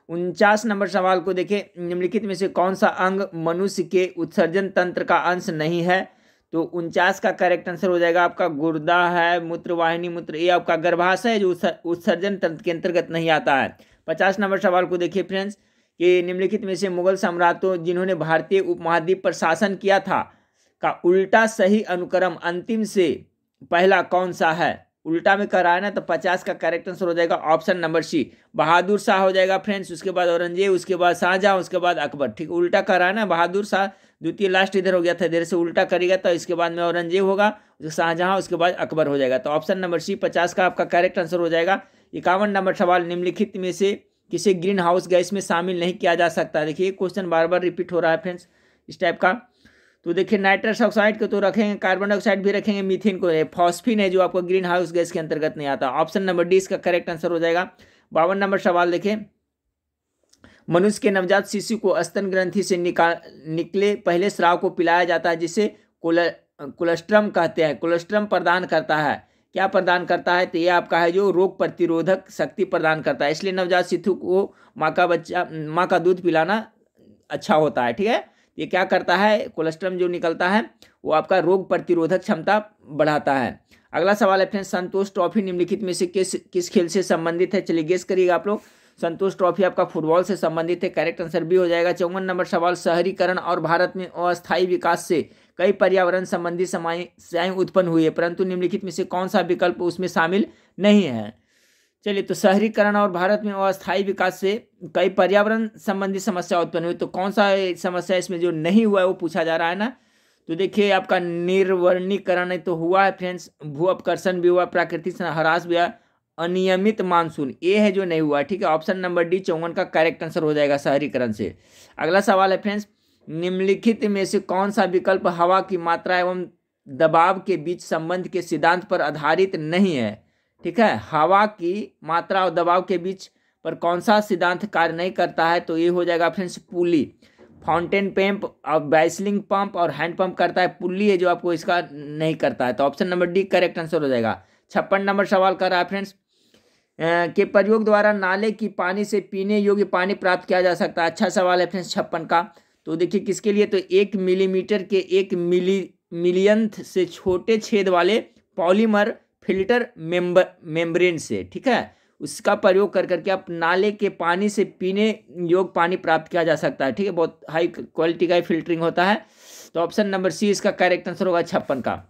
49 नंबर सवाल को देखें, निम्नलिखित में से कौन सा अंग मनुष्य के उत्सर्जन तंत्र का अंश नहीं है। तो 49 का करेक्ट आंसर हो जाएगा आपका गुर्दा है, मूत्रवाहिनी, मूत्र, ये आपका गर्भाशय है जो उत्सर्जन तंत्र के अंतर्गत नहीं आता है। 50 नंबर सवाल को देखिए फ्रेंड्स कि निम्नलिखित में से मुगल सम्राटों जिन्होंने भारतीय उपमहाद्वीप पर शासन किया था का उल्टा सही अनुक्रम अंतिम से पहला कौन सा है। उल्टा में कर रहा है ना, तो 50 का करेक्ट आंसर हो जाएगा ऑप्शन नंबर सी, बहादुर शाह हो जाएगा फ्रेंड्स, उसके बाद औरंगजेब, उसके बाद शाहजहां, उसके बाद अकबर। ठीक, उल्टा कर रहा है ना, बहादुर शाह द्वितीय लास्ट इधर हो गया था, इधर से उल्टा करेगा तो इसके बाद में औरंगजेब होगा, शाहजहां, उसके बाद अकबर हो जाएगा। तो ऑप्शन नंबर सी 50 का आपका करेक्ट आंसर हो जाएगा। 51 नंबर सवाल, निम्नलिखित में से किसे ग्रीन हाउस गैस में शामिल नहीं किया जा सकता। देखिए क्वेश्चन बार बार रिपीट हो रहा है फ्रेंड्स इस टाइप का। तो देखिए नाइट्रस ऑक्साइड को तो रखेंगे, कार्बन डाइऑक्साइड भी रखेंगे, मीथेन को, फॉस्फिन है जो आपको ग्रीन हाउस गैस के अंतर्गत नहीं आता। ऑप्शन नंबर डी इसका करेक्ट आंसर हो जाएगा। 52 नंबर सवाल देखिए, मनुष्य के नवजात शिशु को स्तन ग्रंथि से निकले पहले स्राव को पिलाया जाता है, जिसे कोलेस्ट्रम कहते हैं। कोलेस्ट्रम प्रदान करता है, क्या प्रदान करता है, तो ये आपका है जो रोग प्रतिरोधक शक्ति प्रदान करता है, इसलिए नवजात शिशु को माँ का दूध पिलाना अच्छा होता है। ठीक है, ये क्या करता है, कोलेस्ट्रम जो निकलता है वो आपका रोग प्रतिरोधक क्षमता बढ़ाता है। अगला सवाल है फ्रेंड्स, संतोष ट्रॉफी निम्नलिखित में से किस खेल से संबंधित है। चलिए गेस करिएगा आप लोग। संतोष ट्रॉफी आपका फुटबॉल से संबंधित है, करेक्ट आंसर बी हो जाएगा। 54 नंबर सवाल, शहरीकरण और भारत में अस्थायी विकास से कई पर्यावरण संबंधी समस्याएं उत्पन्न हुई है, परंतु निम्नलिखित में से कौन सा विकल्प उसमें शामिल नहीं है। चलिए, तो शहरीकरण और भारत में अस्थायी विकास से कई पर्यावरण संबंधी समस्या उत्पन्न हुई, तो कौन सा समस्या इसमें जो नहीं हुआ है वो पूछा जा रहा है ना। तो देखिए आपका निर्वनीकरण तो हुआ है फ्रेंड्स, भू अपकर्षण भी हुआ, प्राकृतिक ह्रास भी हुआ, अनियमित मानसून ये है जो नहीं हुआ। ठीक है, ऑप्शन नंबर डी 54 का करेक्ट आंसर हो जाएगा शहरीकरण से। अगला सवाल है फ्रेंड्स, निम्नलिखित में से कौन सा विकल्प हवा की मात्रा एवं दबाव के बीच संबंध के सिद्धांत पर आधारित नहीं है। ठीक है, हवा की मात्रा और दबाव के बीच पर कौन सा सिद्धांत कार्य नहीं करता है, तो ये हो जाएगा फ्रेंड्स पुली, फाउंटेन पंप और बाइसलिंग पंप और हैंड पंप करता है, पुली है जो आपको इसका नहीं करता है। तो option number D correct answer हो जाएगा। 56 नंबर सवाल कर रहा है फ्रेंड्स, के प्रयोग द्वारा नाले की पानी से पीने योग्य पानी प्राप्त किया जा सकता है। अच्छा सवाल है फ्रेंड्स 56 का। तो देखिए किसके लिए, तो 1 मिलीमीटर के 1 मिलियंथ से छोटे छेद वाले पॉलीमर फिल्टर मेम्ब्रेन से, ठीक है, उसका प्रयोग कर करके आप नाले के पानी से पीने योग्य पानी प्राप्त किया जा सकता है। ठीक है, बहुत हाई क्वालिटी का फिल्टरिंग होता है। तो ऑप्शन नंबर सी इसका करेक्ट आंसर होगा 56 का।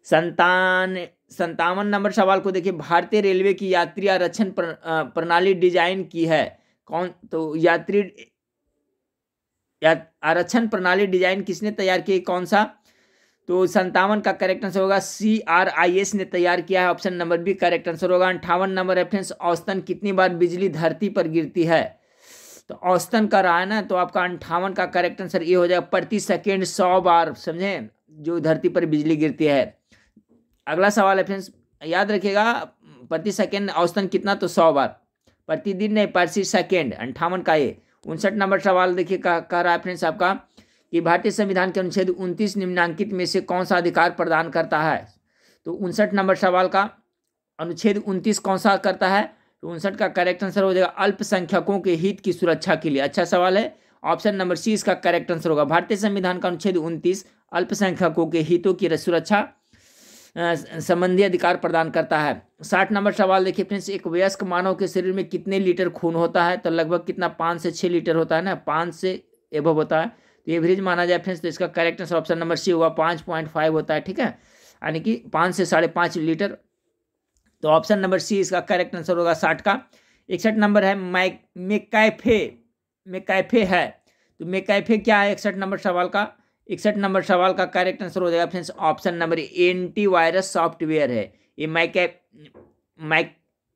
57 नंबर सवाल को देखिए, भारतीय रेलवे की यात्री आरक्षण प्रणाली डिजाइन की है कौन, तो यात्री आरक्षण प्रणाली डिजाइन किसने तैयार की, कौन सा, तो 57 का करेक्ट आंसर होगा CRIS ने तैयार किया है, option number B correct answer होगा। 58 नंबर रेफरेंस, औसतन कितनी बार बिजली धरती पर गिरती है, तो औसतन का रहा है ना, तो आपका 58 का करेक्ट आंसर ये हो जाएगा प्रति सेकेंड 100 बार, समझे, जो धरती पर बिजली गिरती है। अगला सवाल है फ्रेंड्स, याद रखिएगा प्रति सेकेंड औसतन कितना, तो 100 बार, प्रतिदिन नहीं प्रति सेकेंड, 58 का ये। 59 नंबर सवाल देखिए कह रहा है फ्रेंड्स आपका कि भारतीय संविधान के अनुच्छेद 29 निम्नलिखित में से कौन सा अधिकार प्रदान करता है, तो 59 नंबर सवाल का अनुच्छेद 29 कौन सा करता है, तो 59 का करेक्ट आंसर हो जाएगा अल्पसंख्यकों के हित की सुरक्षा के लिए। अच्छा सवाल है, ऑप्शन नंबर सी इसका करेक्ट आंसर होगा। भारतीय संविधान का अनुच्छेद 29 अल्पसंख्यकों के हितों की सुरक्षा संबंधी अधिकार प्रदान करता है। 60 नंबर सवाल देखिए फ्रेंड्स, एक वयस्क मानव के शरीर में कितने लीटर खून होता है, तो लगभग कितना 5 से 6 लीटर होता है ना, 5 से एबव होता है, तो एवरेज माना जाए फ्रेंड्स, तो इसका correct answer option number C होगा 5.5 होता है। ठीक है, यानी कि 5 से 5.5 लीटर, तो ऑप्शन नंबर सी इसका करेक्ट आंसर होगा 60 का। 61 नंबर है मैकैफे है, तो मैकैफे क्या है 61 नंबर सवाल का, 61 नंबर सवाल का करेक्ट आंसर हो जाएगा friends option number antivirus software है। ये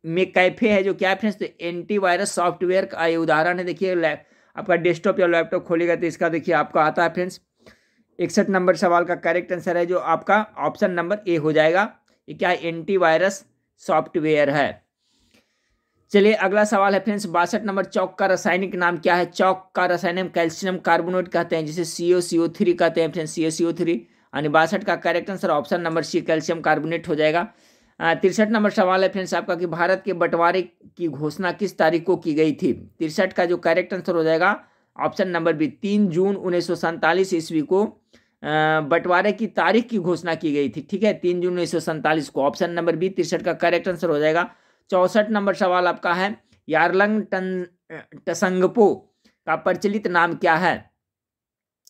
मैकैफे है जो क्या है फ्रेंड्स, तो एंटीवायरस सॉफ्टवेयर का ये उदाहरण है। देखिए आपका डेस्कटॉप या लैपटॉप खोलेगा तो इसका देखिए आपका आता है फ्रेंड्स। 61 नंबर सवाल का करेक्ट आंसर है जो आपका ऑप्शन नंबर ए हो जाएगा, ये क्या है, एंटीवायरस सॉफ्टवेयर है। चलिए अगला सवाल है फ्रेंड्स 62 नंबर, चौक का रासायनिक नाम क्या है, चौक का रासायनिक कैल्शियम कार्बोनेट कहते हैं, जिसे CaCO3 कहते हैं फ्रेंड्स, CaCO3, यानी 62 का correct answer option number C calcium carbonate हो जाएगा। 63 नंबर सवाल है फ्रेंड्स आपका कि भारत के बंटवारे की घोषणा किस तारीख को की गई थी, 63 का जो करेक्ट आंसर हो जाएगा ऑप्शन नंबर बी 3 जून 1947 ईस्वी को बंटवारे की तारीख की घोषणा की गई थी। ठीक है, 3 जून 1947 को, ऑप्शन नंबर बी 63 का करेक्ट आंसर हो जाएगा। 64 नंबर सवाल आपका है यारलंग टसंगपो का प्रचलित नाम क्या है,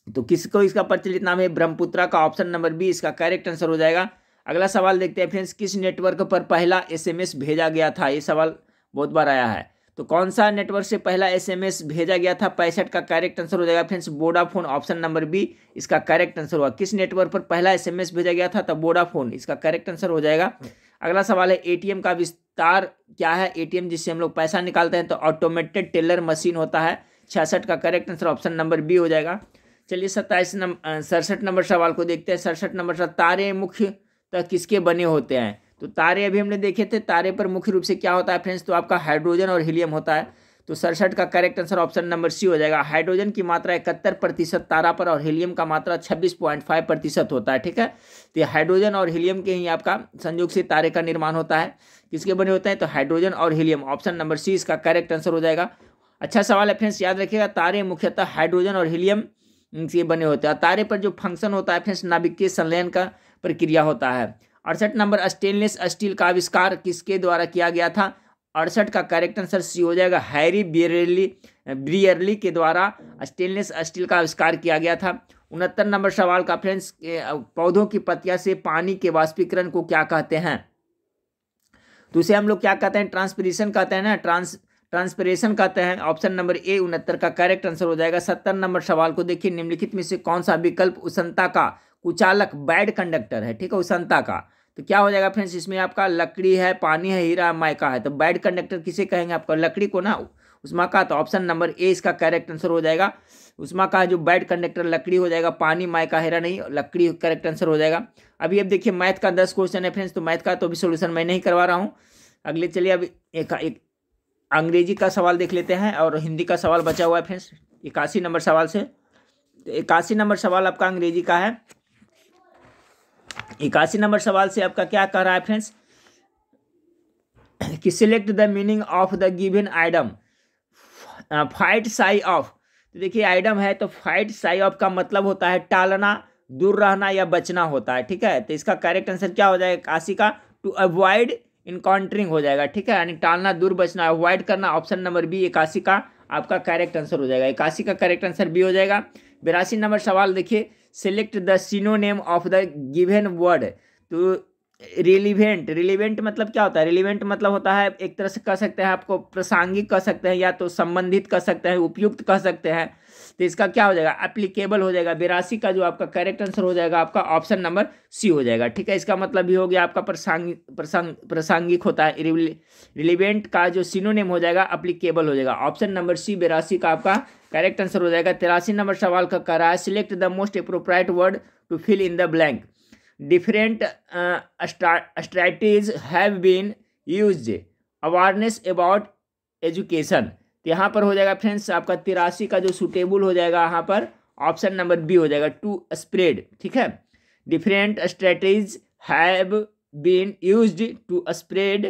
तो किसको इसका प्रचलित नाम है, ब्रह्मपुत्रा का, ऑप्शन नंबर बी इसका करेक्ट आंसर हो जाएगा। अगला सवाल देखते हैं फ्रेंड्स, किस नेटवर्क पर पहला SMS भेजा गया था? ये सवाल बहुत बार आया है। तो कौन सा नेटवर्क से पहला SMS भेजा गया था? 65 का करेक्ट आंसर हो जाएगा friends Vodafone, option number B इसका करेक्ट आंसर होगा। किस नेटवर्क पर पहला SMS भेजा गया था? तो वोडाफोन, इसका करेक्ट आंसर हो जाएगा। अगला सवाल है, ATM का विस्तार क्या है? ATM जिससे हम लोग पैसा निकालते हैं तो ऑटोमेटेड टेलर मशीन होता है। 66 का correct answer option number B हो जाएगा। चलिए 67 नंबर सवाल को देखते हैं। 67 नंबर सवाल, तारे मुख्यतः किसके बने होते हैं? तो तारे अभी हमने देखे थे, तारे पर मुख्य रूप से क्या होता है फ्रेंड्स? तो आपका हाइड्रोजन और हीलियम होता है। तो 67 का correct answer option number C हो जाएगा। हाइड्रोजन की मात्रा 71% तारा पर और हीलियम का मात्रा 26.5% होता है। ठीक है, तो हाइड्रोजन और हीलियम के ही आपका संयोग से तारे का निर्माण होता है। किसके बने होते हैं? तो हाइड्रोजन और हीलियम, ऑप्शन नंबर सी इसका करेक्ट आंसर हो जाएगा। अच्छा सवाल है फ्रेंड्स, याद रखिएगा तारे मुख्यतः हाइड्रोजन और हीलियम से बने होते हैं। तारे पर जो फंक्शन होता है फ्रेंड्स, नाभिकीय संलयन का प्रक्रिया होता है। 68 नंबर, स्टेनलेस स्टील का आविष्कार किसके द्वारा किया गया था? 68 का करेक्ट आंसर सी हो जाएगा। हैरी ब्रियरली के द्वारा स्टेनलेस स्टील का आविष्कार किया गया था। 69 नंबर सवाल का फ्रेंड्स, पौधों की पत्तियां से पानी के वाष्पीकरण को क्या कहते हैं? तो उसे हम लोग क्या कहते हैं? ट्रांसपिरेशन कहते हैं ना, ट्रांसपिरेशन कहते हैं। ऑप्शन नंबर ए 69 का करेक्ट आंसर हो जाएगा। 70 नंबर सवाल को देखिए, निम्नलिखित में से कौन सा विकल्प उष्णता का कुचालक बैड कंडक्टर है? ठीक है, उष्णता का तो क्या हो जाएगा फ्रेंड्स? इसमें आपका लकड़ी है, पानी है, हीरा माइका है, तो बैड कंडक्टर किसे कहेंगे? आपका लकड़ी को ना, उष्मा का। तो ऑप्शन नंबर ए इसका करेक्ट आंसर हो जाएगा। उष्मा का जो बैड कंडक्टर लकड़ी हो जाएगा, पानी माइका हीरा नहीं, लकड़ी करेक्ट आंसर हो जाएगा। अभी अब देखिए मैथ का 10 क्वेश्चन है फ्रेंड्स, तो मैथ का तो अभी सोल्यूशन मैं नहीं करवा रहा हूँ। अगले चलिए अभी एक अंग्रेजी का सवाल देख लेते हैं और हिंदी का सवाल बचा हुआ है फ्रेंड्स 81 नंबर सवाल से। तो 81 नंबर सवाल आपका अंग्रेजी का है। 81 नंबर सवाल से आपका क्या कह रहा है फ्रेंड्स कि select the meaning of the given item fight sigh of. तो देखिए आइटम है तो फाइट साई ऑफ का मतलब होता है टालना, दूर रहना या बचना होता है। ठीक है, तो इसका करेक्ट आंसर क्या हो जाएगा? 81 का टू अवॉइड इनकाउंटरिंग हो जाएगा। ठीक है, यानी टालना, दूर बचना, अवॉइड करना, ऑप्शन नंबर बी 81 का आपका करेक्ट आंसर हो जाएगा। 81 का करेक्ट आंसर बी हो जाएगा। 82 नंबर सवाल देखिए, select the synonym of the given word. तो रिलीवेंट मतलब क्या होता है? रिलीवेंट मतलब होता है एक तरह से कह सकते हैं आपको प्रासंगिक कह सकते हैं, या तो संबंधित कह सकते हैं, उपयुक्त कह सकते हैं। तो इसका क्या हो जाएगा? एप्लीकेबल हो जाएगा। 82 का जो आपका करेक्ट आंसर हो जाएगा आपका ऑप्शन नंबर सी हो जाएगा। ठीक है, इसका मतलब भी हो गया आपका प्रासंगिक होता है। रिलीवेंट का जो सिनोनिम हो जाएगा एप्लीकेबल हो जाएगा। ऑप्शन नंबर सी 82 का आपका करेक्ट आंसर हो जाएगा। 83 नंबर सवाल का कह रहा है, select the most appropriate word to fill in the blank. Different strategies have been used, awareness about education. तो यहाँ पर हो जाएगा फ्रेंड्स आपका 83 का जो सूटेबल हो जाएगा यहाँ पर ऑप्शन नंबर बी हो जाएगा, टू स्प्रेड। ठीक है, different strategies have been used to spread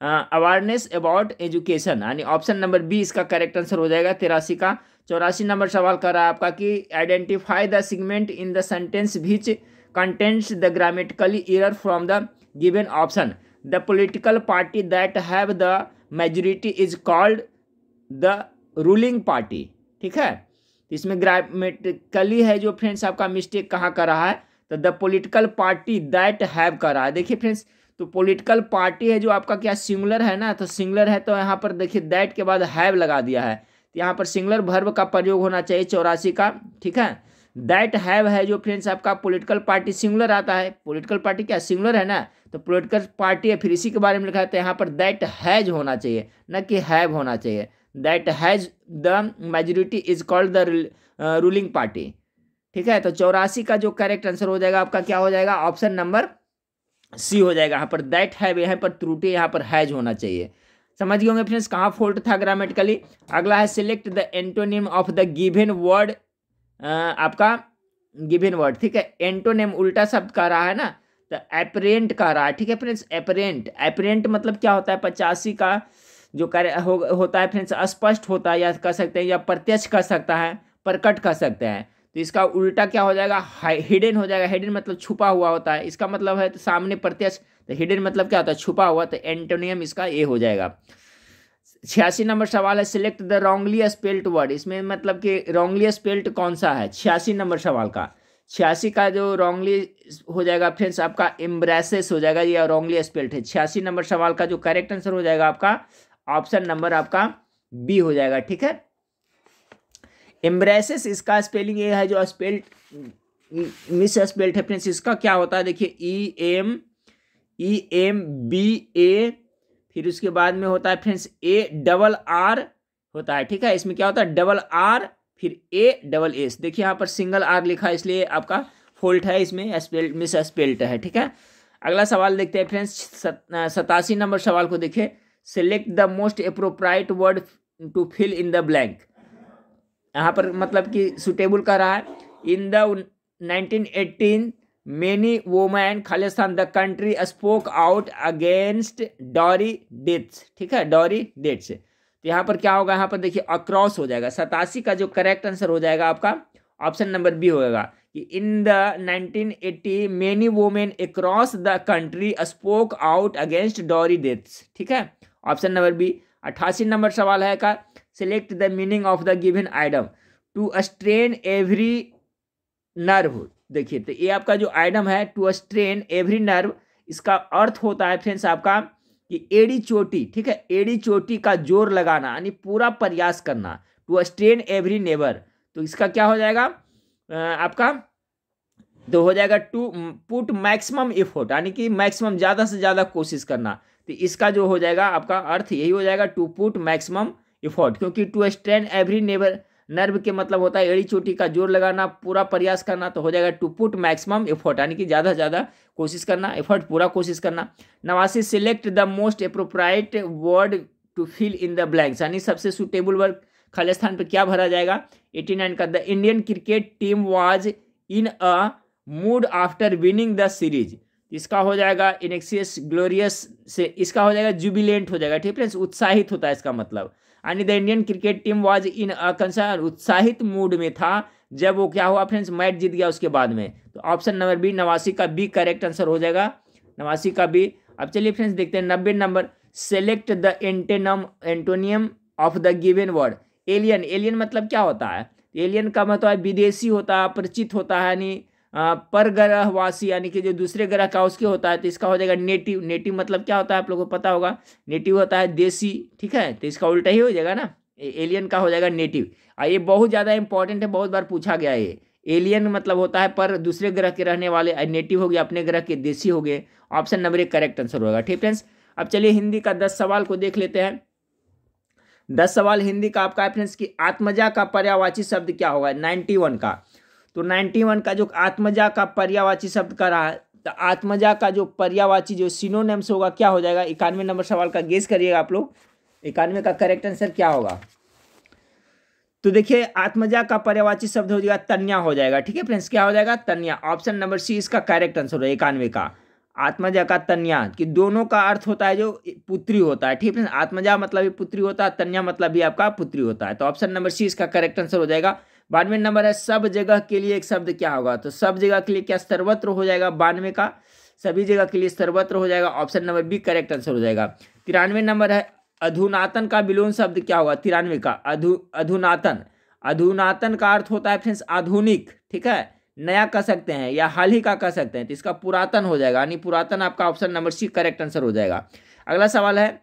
awareness about education, यानी ऑप्शन नंबर बी इसका करेक्ट आंसर हो जाएगा 83 का। 84 नंबर सवाल कर रहा है आपका कि identify the segment in the sentence which contains the grammatically error from the given option. The political party that have the majority is called the ruling party. ठीक है, इसमें ग्रामेटिकली है जो फ्रेंड्स आपका मिस्टेक कहाँ कर रहा है? तो the political party that have कर रहा है। देखिए फ्रेंड्स, तो पॉलिटिकल पार्टी है जो आपका क्या सिंगुलर है ना, तो सिंगुलर है तो यहाँ पर देखिए दैट के बाद हैव लगा दिया है, तो यहाँ पर सिंगुलर वर्ब का प्रयोग होना चाहिए 84 का। ठीक है, दैट हैव है जो फ्रेंड्स आपका पॉलिटिकल पार्टी सिंगुलर आता है। पॉलिटिकल पार्टी क्या सिंगुलर है ना, तो पॉलिटिकल पार्टी है, फिर इसी के बारे में लिखा है, तो यहाँ पर दैट हैज होना चाहिए न कि हैव होना चाहिए। That has the majority is called the ruling party. ठीक है, तो 84 का जो करेक्ट आंसर हो जाएगा आपका क्या हो जाएगा? ऑप्शन नंबर सी हो जाएगा। यहाँ पर दैट हैव, यहाँ पर त्रुटि, यहाँ पर हैज होना चाहिए। समझ गए होंगे फ्रेंड्स कहाँ फॉल्ट था ग्रामेटिकली। अगला है select the antonym of the given word. आपका गिवन वर्ड, ठीक है, एंटोनिम उल्टा शब्द कह रहा है ना, तो एपरेंट कह रहा है। ठीक है फ्रेंड्स, एपरेंट मतलब क्या होता है? 85 का जो होता है फ्रेंड्स अस्पष्ट होता है, या कह सकते हैं, या प्रत्यक्ष कह सकता है, प्रकट कह सकते हैं। तो इसका उल्टा क्या हो जाएगा? हिडन हो जाएगा। हिडन मतलब छुपा हुआ होता है, इसका मतलब है तो सामने प्रत्यक्ष, तो हिडन मतलब क्या होता है? छुपा हुआ। तो एंटोनियम इसका ए हो जाएगा। 86 नंबर सवाल है select the wrongly spelt word. इसमें मतलब कि रॉन्गली स्पेल्ट कौन सा है? 86 नंबर सवाल का 86 का जो रॉन्गली हो जाएगा फ्रेंड्स आपका एम्ब्रेसेस हो जाएगा, ये रॉन्गली स्पेल्ड है। 86 नंबर सवाल का जो करेक्ट आंसर हो जाएगा आपका ऑप्शन नंबर आपका बी हो जाएगा, ठीक है। एम्ब्रेसेस इसका स्पेलिंग ये है जो मिस स्पेल्ड है फ्रेंड्स, इसका क्या होता है देखिए, EMBA, फिर उसके बाद में होता है फ्रेंड्स ARR होता है, ठीक है। इसमें क्या होता है, डबल R फिर ASS, देखिए यहाँ पर सिंगल R लिखा है इसलिए आपका फॉल्ट है, इसमें स्पेल्ड मिस स्पेल्ड है, ठीक है। अगला सवाल देखते हैं फ्रेंड्स 87 नंबर सवाल को देखिए, select the most appropriate word to fill in the blank. यहाँ पर मतलब कि सुटेबल कर रहा है। In the 1918 many women Khalistan the country spoke out against dowry deaths, ठीक है, डॉरी डेथ्स। तो यहाँ पर क्या होगा, यहाँ पर देखिए अक्रॉस हो जाएगा। 87 का जो करेक्ट आंसर हो जाएगा आपका ऑप्शन नंबर बी होगा कि in the 1980 many women across the country spoke out against dowry deaths, ठीक है, ऑप्शन नंबर बी। 88 नंबर सवाल है का, select the meaning of the given item to strain every nerve. देखिए तो ये आपका जो आइटम है टू स्ट्रेन एवरी नर्व, इसका अर्थ होता है फ्रेंड्स आपका कि एड़ी चोटी, ठीक है, एड़ी चोटी का जोर लगाना यानी पूरा प्रयास करना, टू स्ट्रेन एवरी नेवर। तो इसका क्या हो जाएगा आपका, तो हो जाएगा टू पुट मैक्सिमम एफर्ट, यानी कि मैक्सिमम ज़्यादा से ज़्यादा कोशिश करना। तो इसका जो हो जाएगा आपका अर्थ यही हो जाएगा, टू पुट मैक्सिमम एफर्ट, क्योंकि to strain every never nerve के मतलब होता है एड़ी चोटी का जोर लगाना, पूरा प्रयास करना, तो हो जाएगा टू पुट मैक्सिमम एफर्ट, यानी कि ज़्यादा से ज़्यादा कोशिश करना, एफर्ट पूरा कोशिश करना। 89 select the most appropriate word to fill in the blanks, यानी सबसे सुटेबल वर्ड खाली स्थान पर क्या भरा जाएगा। 89 का, the Indian cricket team was in a mood after winning the series, इसका हो जाएगा इनएक्सियस ग्लोरियस से, इसका हो जाएगा जुबिलेंट हो जाएगा, ठीक है, उत्साहित होता है इसका मतलब। यानी the Indian cricket team was in a concern, उत्साहित मूड में था जब वो क्या हुआ फ्रेंड्स, मैच जीत गया उसके बाद में। तो ऑप्शन नंबर बी 89 का बी करेक्ट आंसर हो जाएगा, 89 का बी। अब चलिए फ्रेंड्स देखते हैं 90 number, select the antonym of the given word. Alien, alien मतलब क्या होता है, एलियन का मतलब है विदेशी होता है, अपरिचित होता है, यानी परग्रहवासी, यानी कि जो दूसरे ग्रह का उसके होता है। तो इसका हो जाएगा नेटिव। नेटिव मतलब क्या होता है आप लोगों को पता होगा, नेटिव होता है देसी, ठीक है, तो इसका उल्टा ही हो जाएगा ना, एलियन का हो जाएगा नेटिव। ये बहुत ज़्यादा इंपॉर्टेंट है, बहुत बार पूछा गया है। एलियन मतलब होता है पर दूसरे ग्रह के रहने वाले, नेटिव हो गया अपने ग्रह के देसी हो गए। ऑप्शन नंबर 1 करेक्ट आंसर होगा, ठीक फ्रेंड्स। अब चलिए हिंदी का 10 सवाल को देख लेते हैं। 10 सवाल हिंदी का आपका है फ्रेंड्स कि आत्मजा का पर्यायवाची शब्द क्या होगा, 91 का। तो 91 का जो आत्मजा का पर्यायवाची शब्द का रहा है, तो आत्मजा का जो पर्यायवाची जो सिनोनिम्स होगा क्या हो जाएगा। 91 नंबर सवाल का गेस करिएगा आप लोग, 91 का करेक्ट आंसर क्या होगा। तो देखिए आत्मजा का पर्यायवाची शब्द हो जाएगा तन्या हो जाएगा, ठीक है फ्रेंड्स, क्या हो जाएगा, तन्या। ऑप्शन नंबर सी इसका करेक्ट आंसर है 91 का, आत्मजा का तन्या, कि दोनों का अर्थ होता है जो पुत्री होता है, ठीक है। आत्मजा मतलब भी पुत्री होता है, तन्या मतलब भी आपका पुत्री होता है। तो ऑप्शन नंबर सी इसका करेक्ट आंसर हो जाएगा। 92 नंबर है, सब जगह के लिए एक शब्द क्या होगा। तो सब जगह के लिए क्या, सर्वत्र हो जाएगा। 92 का सभी जगह के लिए सर्वत्र हो जाएगा, option number B correct answer हो जाएगा। 93 नंबर है, अधुनातन का विलोम शब्द क्या होगा। 93 का अधुनातन, अधुनातन का अर्थ होता है फ्रेंड्स आधुनिक, ठीक है, नया कह सकते हैं या हाल ही का कह सकते हैं। तो इसका पुरातन हो जाएगा, यानी पुरातन आपका option number C correct answer हो जाएगा। अगला सवाल है,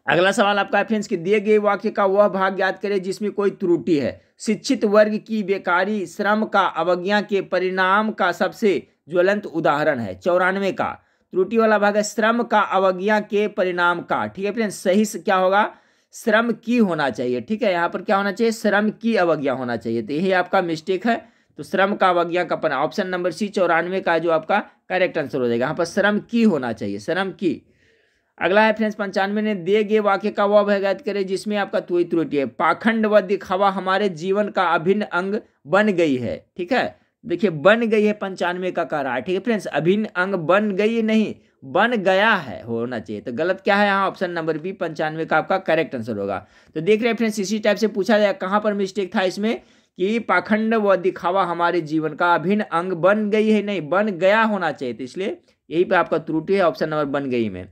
अगला सवाल आपका है फ्रेंड्स कि दिए गए वाक्य का वह भाग याद करें जिसमें कोई त्रुटि है। शिक्षित वर्ग की बेकारी श्रम का अवज्ञा के परिणाम का सबसे ज्वलंत उदाहरण है। 94 का त्रुटि वाला भाग है श्रम का अवज्ञा के परिणाम का, ठीक है फ्रेंड्स, सही से क्या होगा, श्रम की होना चाहिए, ठीक है, यहाँ पर क्या होना चाहिए, श्रम की अवज्ञा होना चाहिए। तो यही आपका मिस्टेक है, तो श्रम का अवज्ञा का परिणाम, ऑप्शन नंबर सी 94 का जो आपका करेक्ट आंसर हो जाएगा, यहाँ पर श्रम की होना चाहिए, श्रम की। अगला है फ्रेंड्स 95 ने दिए गए वाक्य का वह भाग याद करें जिसमें आपका कोई त्रुटि है। पाखंड व दिखावा हमारे जीवन का अभिन्न अंग बन गई है, ठीक है, देखिए बन गई है 95 का कह रहा है, ठीक है फ्रेंड्स, अभिन्न अंग बन गई नहीं, बन गया है होना चाहिए। तो गलत क्या है यहाँ, ऑप्शन नंबर बी 95 का आपका करेक्ट आंसर होगा। तो देख रहे हैं फ्रेंड्स, इसी टाइप से पूछा जाए कहाँ पर मिस्टेक था इसमें, कि पाखंड व दिखावा हमारे जीवन का अभिन्न अंग बन गई है, नहीं बन गया होना चाहिए। तो इसलिए यही पे आपका त्रुटि है, ऑप्शन नंबर बन गई में।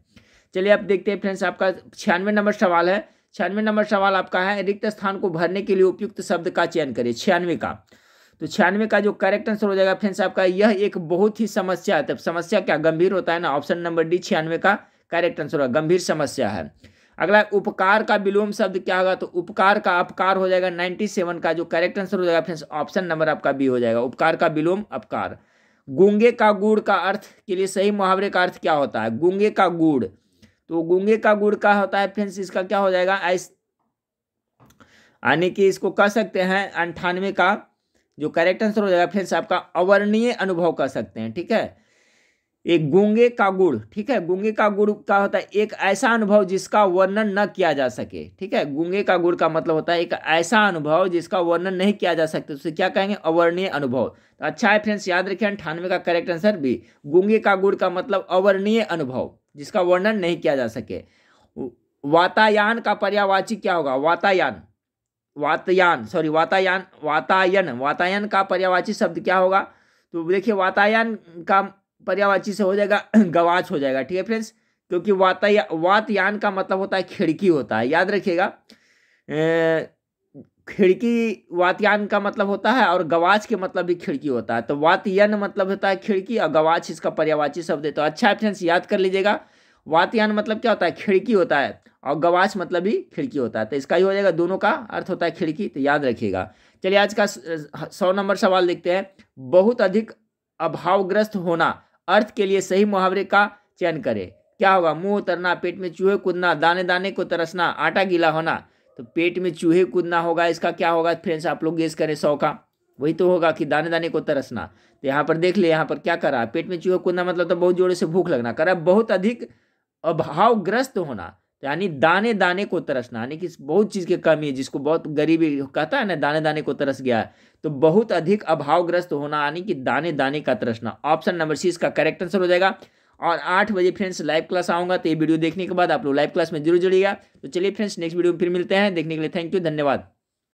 चलिए अब देखते हैं फ्रेंड्स, आपका 96 नंबर सवाल है। 96 नंबर सवाल आपका है, रिक्त स्थान को भरने के लिए उपयुक्त शब्द का चयन करिए। 96 का, तो 96 का जो करेक्ट आंसर हो जाएगा फ्रेंड्स आपका, यह एक बहुत ही समस्या है। तब समस्या क्या गंभीर होता है ना, ऑप्शन नंबर डी 96 का करेक्ट आंसर होगा, गंभीर समस्या है। अगला उपकार का विलोम शब्द क्या होगा, तो उपकार का अपकार हो जाएगा। 97 का जो करेक्ट आंसर हो जाएगा फ्रेंड्स ऑप्शन नंबर आपका बी हो जाएगा, उपकार का विलोम अपकार। गूंगे का गुड़ का अर्थ के लिए सही मुहावरे का अर्थ क्या होता है, गूंगे का गुड़, तो गूंगे का गुड़ का होता है फ्रेंड्स, इसका क्या हो जाएगा यानी कि इसको कह सकते हैं 98 का जो करेक्ट आंसर हो जाएगा फ्रेंड्स आपका अवर्णनीय अनुभव कह सकते हैं। ठीक है, एक गूंगे का गुड़, ठीक है, गूंगे का गुड़ का होता है एक ऐसा अनुभव जिसका वर्णन न किया जा सके। ठीक है, गूंगे का गुड़ का मतलब होता है एक ऐसा अनुभव जिसका वर्णन नहीं किया जा सकता, उसे क्या कहेंगे, अवर्णनीय अनुभव। तो अच्छा है फ्रेंड्स, याद रखिए 98 का करेक्ट आंसर बी, गूंगे का गुड़ का मतलब अवर्णनीय अनुभव जिसका वर्णन नहीं किया जा सके। वातायन का पर्यायवाची क्या होगा, वातायन वातायन का पर्यायवाची शब्द क्या होगा, तो देखिए वातायन का पर्यायवाची से हो जाएगा गवाच हो जाएगा। ठीक है फ्रेंड्स, क्योंकि वातयान का मतलब होता है खिड़की होता है, याद रखिएगा, खिड़की वातयान का मतलब होता है और गवाच के मतलब भी खिड़की होता है। तो वातयन मतलब होता है खिड़की और गवाच इसका पर्यायवाची शब्द है। तो अच्छा है फ्रेंड्स, याद कर लीजिएगा, वातयान मतलब क्या होता है, खिड़की होता है, और गवाच मतलब भी खिड़की होता है। तो इसका ही हो जाएगा, दोनों का अर्थ होता है खिड़की, तो याद रखिएगा। चलिए आज का 100 नंबर सवाल देखते हैं। बहुत अधिक अभावग्रस्त होना अर्थ के लिए सही मुहावरे का चयन करें। क्या होगा, मुंह उतरना, पेट में चूहे कूदना, दाने दाने को तरसना, आटा गीला होना। तो पेट में चूहे कूदना होगा, इसका क्या होगा फ्रेंड्स, आप लोग गेस करें 100 का, वही तो होगा कि दाने दाने को तरसना। तो यहाँ पर देख ले, यहाँ पर क्या करा, पेट में चूहे कूदना मतलब तो बहुत जोर से भूख लगना, करा बहुत अधिक अभावग्रस्त होना यानी दाने दाने को तरसना, यानी कि बहुत चीज की कमी है, जिसको बहुत गरीबी कहता है ना, दाने दाने को तरस गया है। तो बहुत अधिक अभावग्रस्त होना यानी कि दाने दाने का तरसना, ऑप्शन नंबर सी इसका करेक्ट आंसर हो जाएगा। और 8 बजे फ्रेंड्स लाइव क्लास आऊंगा, तो ये वीडियो देखने के बाद आप लोग लाइव क्लास में जरूर जुड़िएगा। तो चलिए फ्रेंड्स, नेक्स्ट वीडियो में फिर मिलते हैं, देखने के लिए थैंक यू, धन्यवाद।